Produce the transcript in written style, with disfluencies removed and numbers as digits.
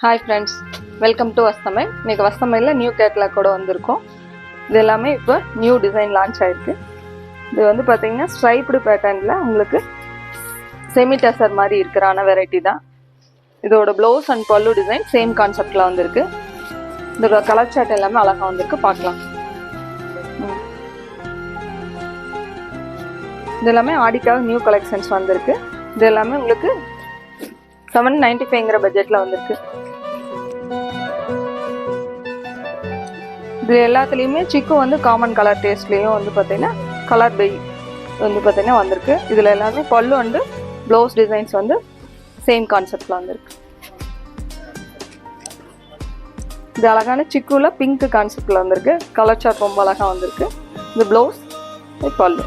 Hi friends, welcome to வஸ்தமைல். இன்றைக்கி வஸ்தமைலில் நியூ கேட்லாக் கூட வந்திருக்கோம். இது எல்லாமே இப்போ நியூ டிசைன் லான்ச் ஆகிருக்கு. இது வந்து பார்த்திங்கன்னா ஸ்ட்ரைப்டு பேட்டர்னில் உங்களுக்கு செமி டசர் மாதிரி இருக்கிறான வெரைட்டி தான். இதோட ப்ளவுஸ் அண்ட் பல்லு டிசைன் சேம் கான்செப்டில் வந்திருக்கு. இதோட கலர் சார்ட் எல்லாமே அழகாக வந்திருக்கு, பார்க்கலாம். இது எல்லாமே ஆடிக்காக நியூ கலெக்ஷன்ஸ் வந்திருக்கு. இது எல்லாமே உங்களுக்கு 795ங்கிற பட்ஜெட்டில் வந்திருக்கு. இது எல்லாத்துலேயுமே சிக்கு வந்து காமன் கலர் டேஸ்ட்லேயும் வந்து பார்த்தீங்கன்னா கலர் பை வந்து பார்த்தீங்கன்னா வந்திருக்கு. இதில் எல்லாமே பல்லு வந்து ப்ளவுஸ் டிசைன்ஸ் வந்து சேம் கான்செப்டில் வந்திருக்கு. இது அழகான சிக்குவில் பிங்க் கான்செப்டில் வந்திருக்கு. கலர் சார்ட் ரொம்ப அழகாக வந்திருக்கு. இது ப்ளவுஸ், பல்லு.